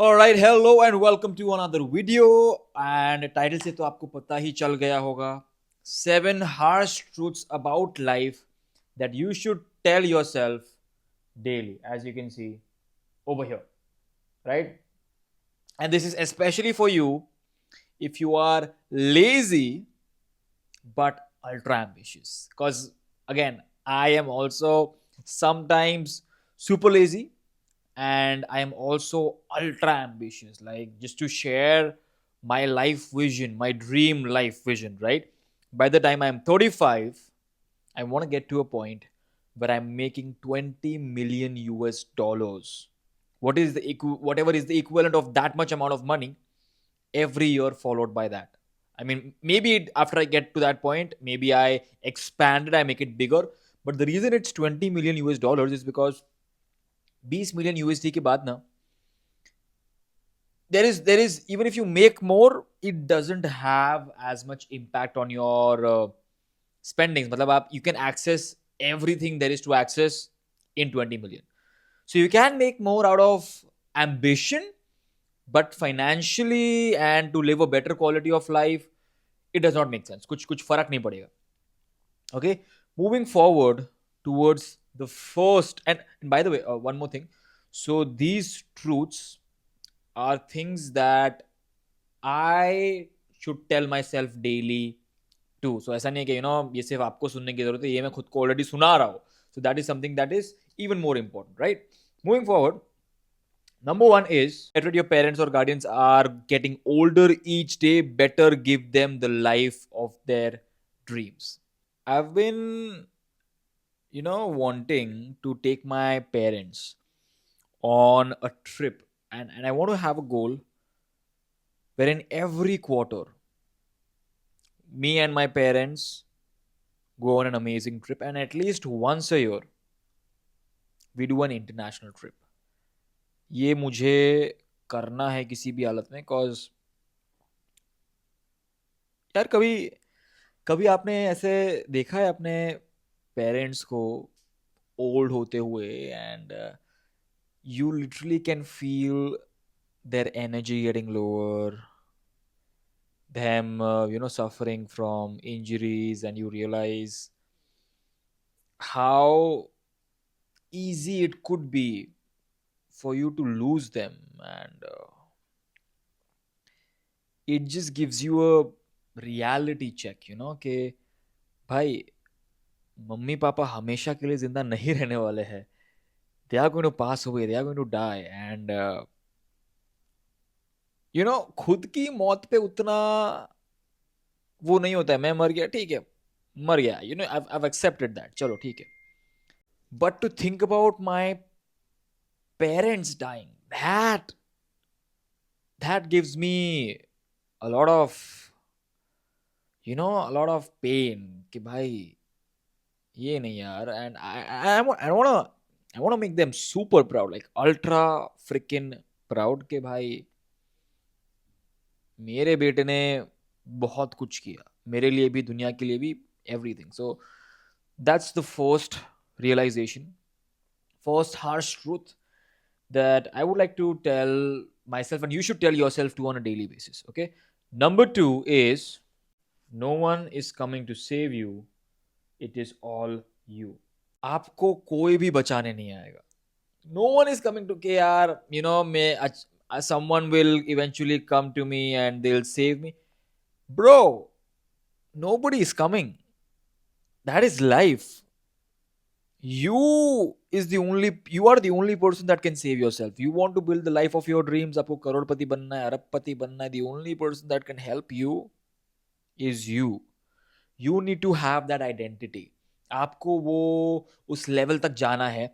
Alright, hello and welcome to another video. And title से तो आपको पता ही चल गया होगा 7 harsh truths about life that you should tell yourself daily, as you can see over here, right? And this is especially for you if you are lazy but ultra ambitious. Because again, I am also sometimes super lazy and I am also ultra ambitious, like just to share my life vision, my dream life vision, right? By the time I'm 35, I want to get to a point where I'm making 20 million US dollars. Whatever is the equivalent of that much amount of money every year, followed by that. I mean, maybe after I get to that point, maybe I expand it, I make it bigger. But the reason it's 20 million US dollars is because 20 million USD के बाद ना, there is even if you make more, it doesn't have as much impact on your spendings. मतलब आप you can access everything there is to access in 20 million. So you can make more out of ambition, but financially and to live a better quality of life, it does not make sense. कुछ फर्क नहीं पड़ेगा. Okay, moving forward towards the first, and by the way, one more thing. So these truths are things that I should tell myself daily too. So ऐसा नहीं है कि ये सिर्फ आपको सुनने की जरूरत है, ये मैं खुद को ऑलरेडी सुना रहा हूँ. So that is something that is even more important, right? Moving forward, number one is, better your parents or guardians are getting older each day, better give them the life of their dreams. I've been wanting to take my parents on a trip, and I want to have a goal wherein every quarter me and my parents go on an amazing trip, and at least once a year we do an international trip. ये मुझे करना है किसी भी हालत में, cause यार कभी कभी आपने ऐसे देखा है अपने पेरेंट्स को ओल्ड होते हुए, and you literally can feel their energy getting lower, them suffering from injuries, and you realize how easy it could be for you to lose them, and it just gives you a reality check, कि भाई, mummy papa हमेशा के लिए जिंदा नहीं रहने वाले हैं. They are going to pass away, they are going to die, and खुद की मौत पे उतना वो नहीं होता है. मैं मर गया, ठीक है, मर गया, I've accepted that, चलो ठीक है. But to think about my parents dying, that gives me a lot of pain कि भाई ये नहीं यार. And I want to make them super proud, like ultra freaking proud कि भाई मेरे बेटे ने बहुत कुछ किया मेरे लिए भी, दुनिया के लिए भी, everything. So that's the first realization, first harsh truth that I would like to tell myself, and you should tell yourself too on a daily basis. Okay. Number two is, no one is coming to save you, it is all you. आपको कोई भी बचाने नहीं आएगा. No one is coming to के यार someone will eventually come to me and they'll save me. Bro, nobody is coming. That is life. You are the only person that can save yourself. You want to build the life of your dreams, आपको करोड़पति बनना है, अरबपति बनना है, the only person that can help you is you. You need to have that identity. आपको वो उस level तक जाना है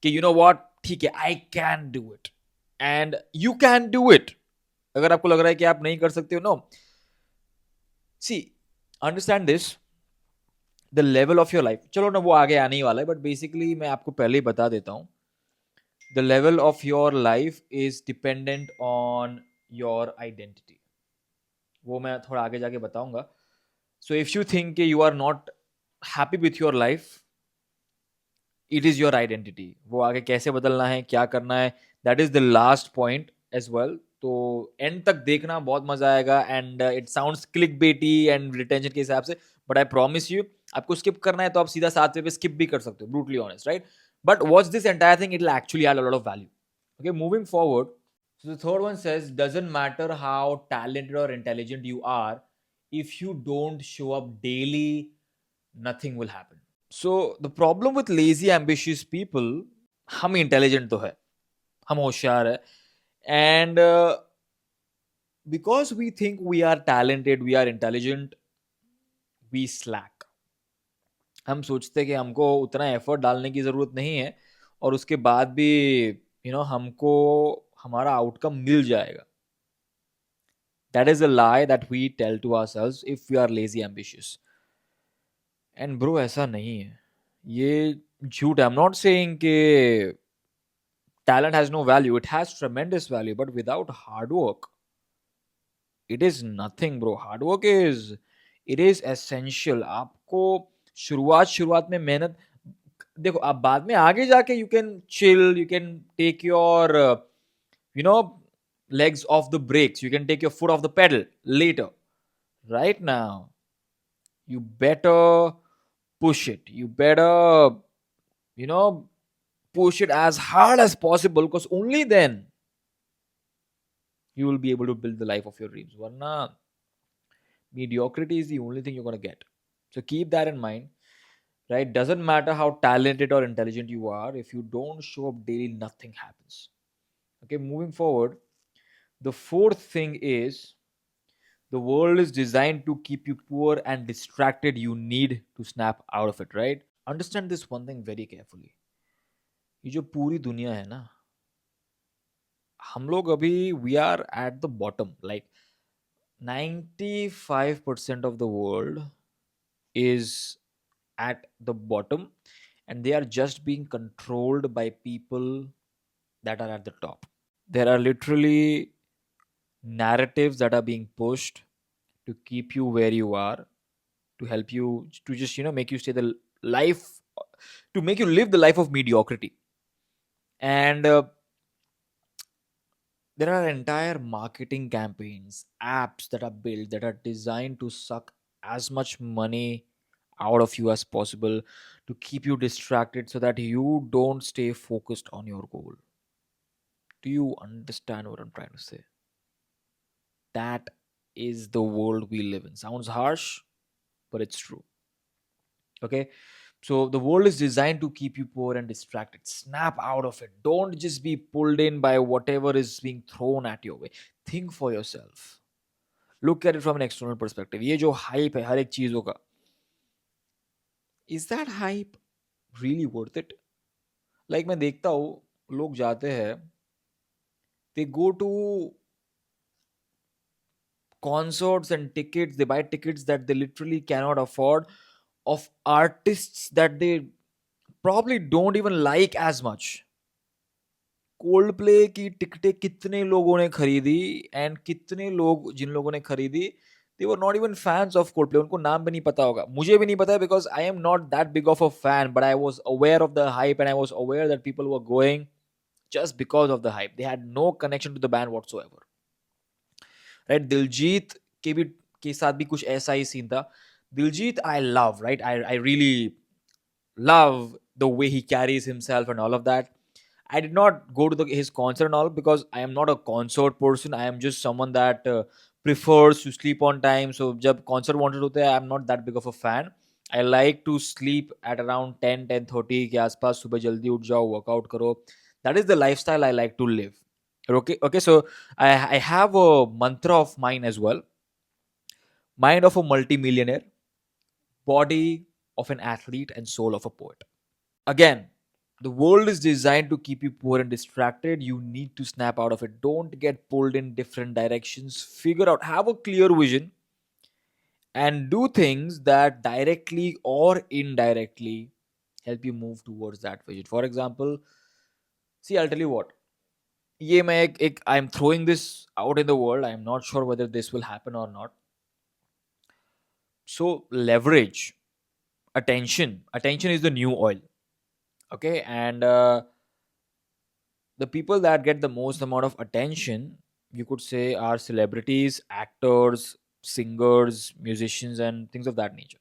कि what, ठीक है, I can do it and you can do it. अगर आपको लग रहा है कि आप नहीं कर सकते हो, no. See, understand this, the level of your life, चलो ना वो आगे आने ही वाला है, but basically मैं आपको पहले ही बता देता हूँ, the level of your life is dependent on your identity. वो मैं थोड़ा आगे जाके बताऊंगा. So if you think you are not happy with your life, it is your identity. वो आगे कैसे बदलना है, क्या करना है, that is the last point, as well, तो एंड तक देखना, बहुत मजा आएगा. And it sounds clickbaity and retention के हिसाब से, बट आई प्रॉमिस यू, आपको स्किप करना है तो आप सीधा 7वें पे स्किप भी कर सकते हो, brutally honest, right? But watch this entire thing, it will actually add a lot of value. Okay, moving forward. So the third one says, doesn't matter how talented or intelligent you are, if you don't show up daily, nothing will happen. So the problem with lazy ambitious people, हम intelligent तो है, हम होशियार है, and because we think we are talented, we are intelligent, we slack. हम सोचते हैं कि हमको उतना एफर्ट डालने की जरूरत नहीं है, और उसके बाद भी हमको हमारा आउटकम मिल जाएगा. That is a lie that we tell to ourselves if we are lazy ambitious. And bro, ऐसा नहीं है, ये झूठ है. I'm not saying कि talent has no value. It has tremendous value, but without hard work, it is nothing, bro. Hard work is essential. आपको शुरुआत में मेहनत, देखो, आप बाद में आगे जाके you can chill, you can take your you know legs off the brakes, you can take your foot off the pedal later. Right now, you better push it. You better, you know, push it as hard as possible, because only then you will be able to build the life of your dreams. Varna, mediocrity is the only thing you're going to get. So keep that in mind, right? Doesn't matter how talented or intelligent you are, if you don't show up daily, nothing happens. Okay, moving forward, the fourth thing is, the world is designed to keep you poor and distracted. You need to snap out of it, right? Understand this one thing very carefully. ये जो पूरी दुनिया है ना, हम लोग अभी we are at the bottom. Like 95% of the world is at the bottom, and they are just being controlled by people that are at the top. There are literally narratives that are being pushed to keep you where you are, to help you, to just make you stay the life, to make you live the life of mediocrity. And there are entire marketing campaigns, apps that are built, that are designed to suck as much money out of you as possible, to keep you distracted so that you don't stay focused on your goal. Do you understand what I'm trying to say? That is the world we live in. Sounds harsh, but it's true. Okay, so the world is designed to keep you poor and distracted. Snap out of it. Don't just be pulled in by whatever is being thrown at your way. Think for yourself. Look at it from an external perspective. ये जो hype है हर एक चीजों का, is that hype really worth it? Like मैं देखता हूँ, लोग जाते हैं, they go to concerts and tickets, they buy tickets that they literally cannot afford, of artists that they probably don't even like as much. Cold play की टिकटें कितने लोगों ने खरीदी, एंड कितने लोग, जिन लोगों ने खरीदी, they were not even fans of Coldplay. उनको नाम भी नहीं पता होगा, मुझे भी नहीं पता, because I am not that big of a fan, but I was aware of the hype, and I was aware that people were going just because of the hype. They had no connection to the band whatsoever. Right? Diljit के भी के साथ भी कुछ ऐसा ही scene था. Diljit I love, right? I really love the way he carries himself and all of that. I did not go to his concert and all, because I am not a concert person. I am just someone that prefers to sleep on time. So जब concert wanted होते हैं, I am not that big of a fan. I like to sleep at around 10-10:30 के आसपास. सुबह जल्दी उठ जाओ, workout करो. That is the lifestyle I like to live. Okay. So I have a mantra of mine as well. Mind of a multimillionaire, body of an athlete, and soul of a poet. Again, the world is designed to keep you poor and distracted. You need to snap out of it. Don't get pulled in different directions. Figure out, have a clear vision, and do things that directly or indirectly help you move towards that vision. For example, see, I'll tell you what. ये मैं एक I'm throwing this out in the world. I'm not sure whether this will happen or not. So leverage attention. Attention is the new oil. Okay, and the people that get the most amount of attention, you could say, are celebrities, actors, singers, musicians, and things of that nature.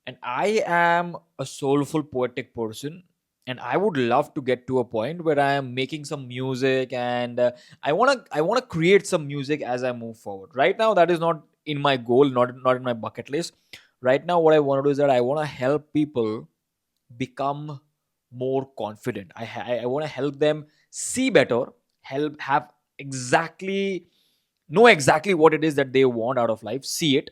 And I am a soulful, poetic person, and I would love to get to a point where I am making some music, and I want to create some music as I move forward. Right now, that is not in my goal, not in my bucket list. Right now, what I want to do is that I want to help people become more confident. I want to help them see better, help have exactly know exactly what it is that they want out of life, see it,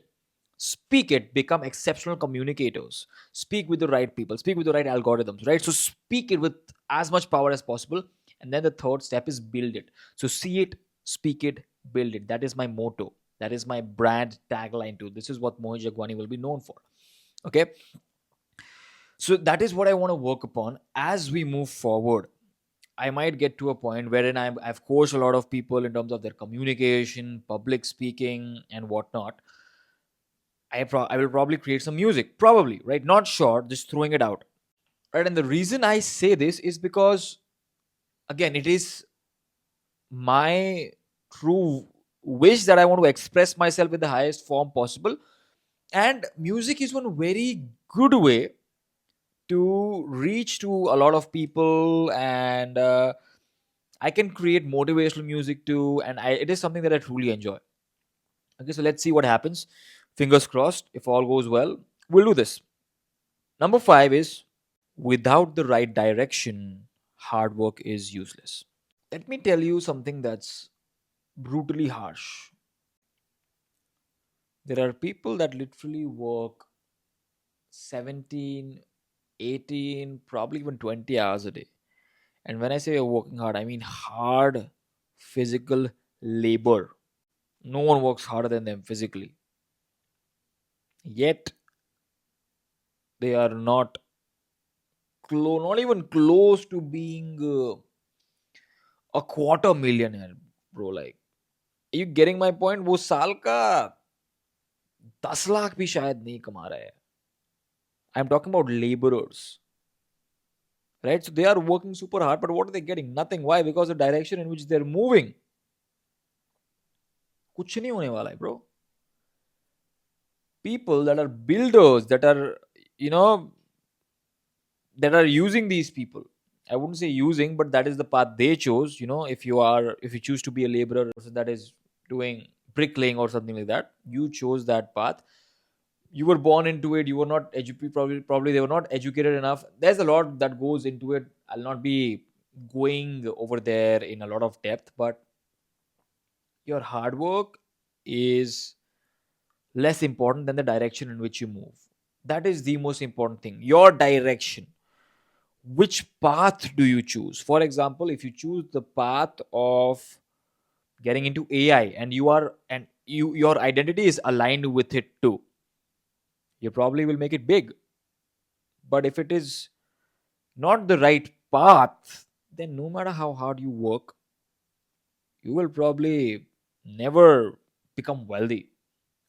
speak it, become exceptional communicators, speak with the right people, speak with the right algorithms, right? So speak it with as much power as possible. And then the third step is build it. So see it, speak it, build it. That is my motto. That is my brand tagline too. This is what Mohit Jagwani will be known for. Okay. So that is what I want to work upon as we move forward. I might get to a point wherein I've coached a lot of people in terms of their communication, public speaking, and whatnot. I will probably create some music, probably, right? Not sure, just throwing it out, right? And the reason I say this is because, again, it is my true wish that I want to express myself in the highest form possible. And music is one very good way to reach to a lot of people, and I can create motivational music too, and it is something that I truly enjoy. Okay, so let's see what happens. Fingers crossed. If all goes well, we'll do this. Number 5 is, without the right direction, hard work is useless. Let me tell you something that's brutally harsh. There are people that literally work 17, 18, probably even 20 hours a day. And when I say working hard, I mean hard physical labor. No one works harder than them physically. Yet they are not even close to being a quarter millionaire, bro. Like, are you getting my point? वो साल का 10 लाख भी शायद नहीं कमा रहा है. I'm talking about laborers, right? So they are working super hard, but what are they getting? Nothing. Why? Because the direction in which they're moving, कुछ नहीं होने वाला है, bro. People that are builders, that are, you know, that are using these people. I wouldn't say using, but that is the path they chose. If you choose to be a laborer, person that is doing bricklaying or something like that, you chose that path. You were born into it. You were not educated. Probably they were not educated enough. There's a lot that goes into it. I'll not be going over there in a lot of depth, but your hard work is less important than the direction in which you move. That is the most important thing. Your direction. Which path do you choose? For example, if you choose the path of getting into AI, and your identity is aligned with it too, you probably will make it big. But if it is not the right path, then no matter how hard you work, you will probably never become wealthy.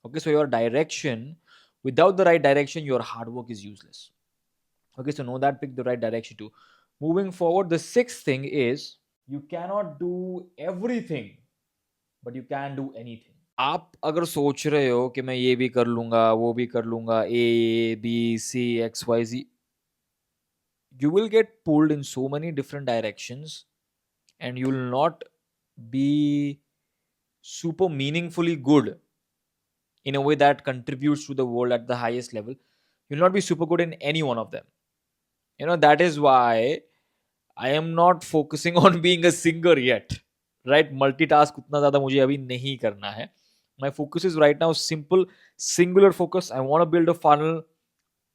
Okay, so your direction, without the right direction, your hard work is useless. Okay, so know that, pick the right direction too. Moving forward, the sixth thing is, you cannot do everything, but you can do anything. आप अगर सोच रहे हो कि मैं ये भी कर लूंगा, वो भी कर लूंगा, A, B, C, X, Y, Z, you will get pulled in so many different directions, and you will not be super meaningfully good in a way that contributes to the world at the highest level. You'll not be super good in any one of them. That is why I am not focusing on being a singer yet. Right? Multitask उतना ज़्यादा मुझे अभी नहीं करना है. My focus is right now simple, singular focus. I want to build a funnel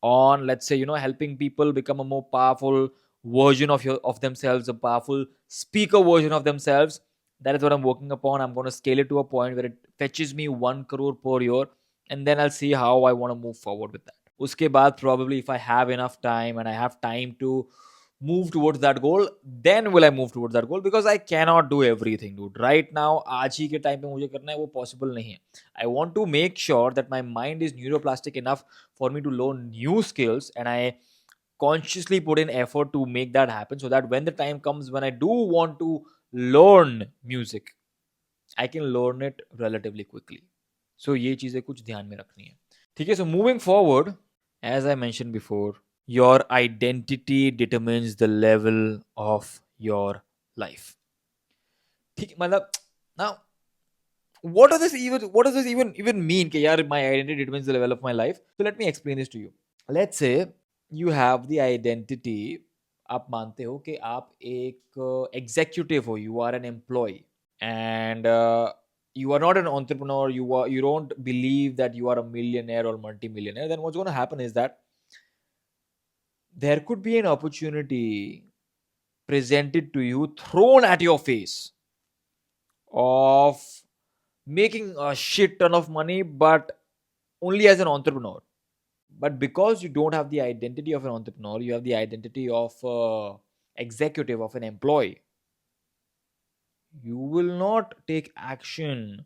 on, let's say, helping people become a more powerful version of themselves, a powerful speaker version of themselves. That is what I'm working upon. I'm going to scale it to a point where it fetches me 1 crore per year, and then I'll see how I want to move forward with that. Uske baad, probably, if I have enough time and I have time to move towards that goal, then will I move towards that goal, because I cannot do everything, dude. Right now, आज ही के time पे मुझे करना है, वो possible नहीं है. I want to make sure that my mind is neuroplastic enough for me to learn new skills, and I consciously put in effort to make that happen, so that when the time comes when I do want to learn music, I can learn it relatively quickly. So ये चीजें कुछ ध्यान में रखनी है. ठीक है. So moving forward, as I mentioned before, your identity determines the level of your life. ठीक है. मतलब now what does this even mean कि यार my identity determines the level of my life? So let me explain this to you. Let's say you have the identity, आप मानते हो कि आप एक एग्जीक्यूटिव हो, you are an employee, and you are not an entrepreneur, you don't believe that you are a millionaire or multi-millionaire, then what's going to happen is that there could be an opportunity presented to you, thrown at your face, of making a shit ton of money, but only as an entrepreneur. But because you don't have the identity of an entrepreneur, you have the identity of executive, of an employee, you will not take action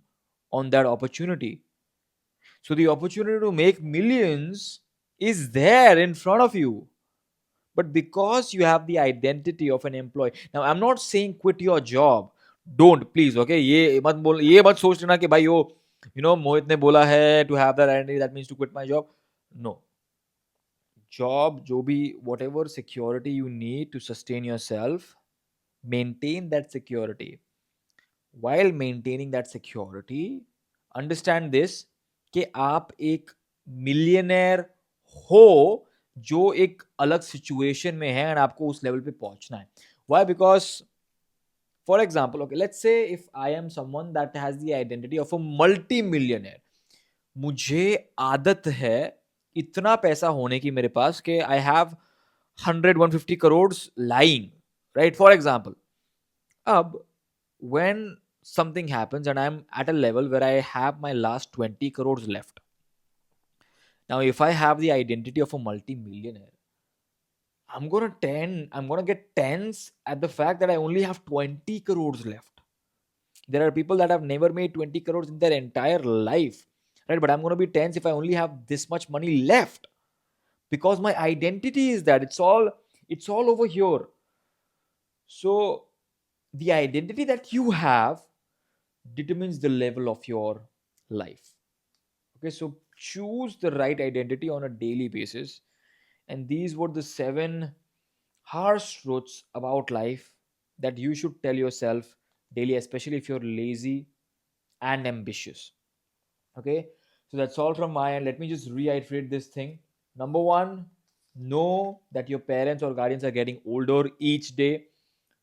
on that opportunity. So the opportunity to make millions is there in front of you. But because you have the identity of an employee, now I'm not saying quit your job. Don't, please, okay? ये मत सोच लेना कि भाई मोहित ने बोला है to have that identity, that means to quit my job. No. Job, जो भी, whatever security you need to sustain yourself, maintain that security. While maintaining that security, understand this कि आप एक मिलियनेयर हो जो एक अलग सिचुएशन में है, एंड आपको उस लेवल पे पहुंचना है. Why? Because, for example, okay, let's say if I am someone that has the identity of a multi-millionaire, मुझे आदत है इतना पैसा होने की मेरे पास कि I have 100-150 crores lying, right? For example, अब when something happens and I'm at a level where I have my last 20 crores left. Now, if I have the identity of a multi-millionaire, I'm gonna get tense at the fact that I only have 20 crores left. There are people that have never made 20 crores in their entire life, right? But I'm gonna be tense if I only have this much money left, because my identity is that it's all over here. So the identity that you have determines the level of your life. Okay, so choose the right identity on a daily basis. And these were the 7 harsh truths about life that you should tell yourself daily, especially if you're lazy and ambitious. Okay, so that's all from my end. Let me just reiterate this thing. Number 1, know that your parents or guardians are getting older each day.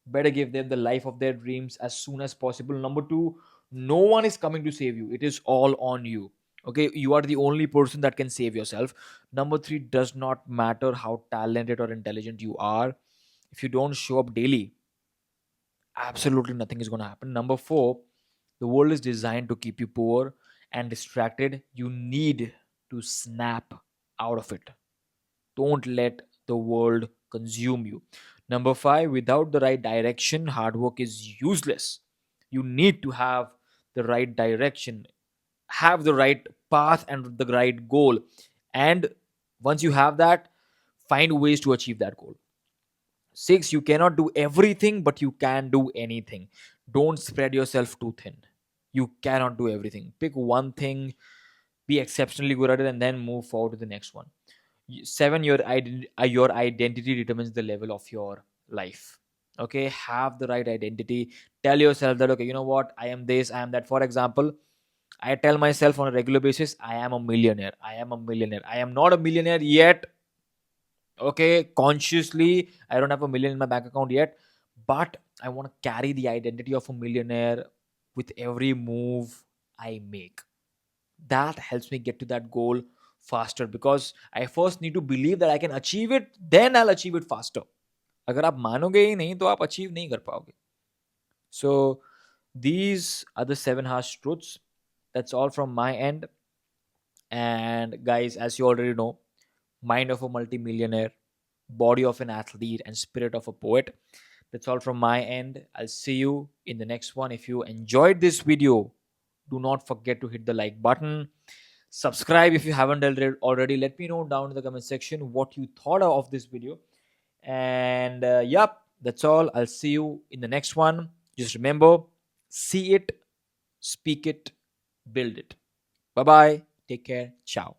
Better give them the life of their dreams as soon as possible. Number 2, no one is coming to save you. It is all on you. Okay, you are the only person that can save yourself. Number 3, does not matter how talented or intelligent you are. If you don't show up daily, absolutely nothing is going to happen. Number 4, the world is designed to keep you poor and distracted. You need to snap out of it. Don't let the world consume you. Number 5, without the right direction, hard work is useless. You need to have the right direction, have the right path and the right goal. And once you have that, find ways to achieve that goal. 6, you cannot do everything, but you can do anything. Don't spread yourself too thin. You cannot do everything. Pick one thing, be exceptionally good at it, and then move forward to the next one. 7, your identity determines the level of your life. Okay, have the right identity. Tell yourself that, okay, you know what, I am this, I am that. For example, I tell myself on a regular basis, I am a millionaire. I am a millionaire. I am not a millionaire yet. Okay, consciously, I don't have a million in my bank account yet, but I want to carry the identity of a millionaire with every move I make. That helps me get to that goal faster, because I first need to believe that I can achieve it, then I'll achieve it faster. अगर आप मानोगे ही नहीं तो आप achieve नहीं कर पाओगे. So these are the 7 harsh truths. That's all from my end. And guys, as you already know, mind of a multi-millionaire, body of an athlete, and spirit of a poet. That's all from my end. I'll see you in the next one. If you enjoyed this video, do not forget to hit the like button. Subscribe if you haven't already. Let me know down in the comment section what you thought of this video. And yep, that's all. I'll see you in the next one. Just remember, see it, speak it, build it. Bye bye. Take care. Ciao.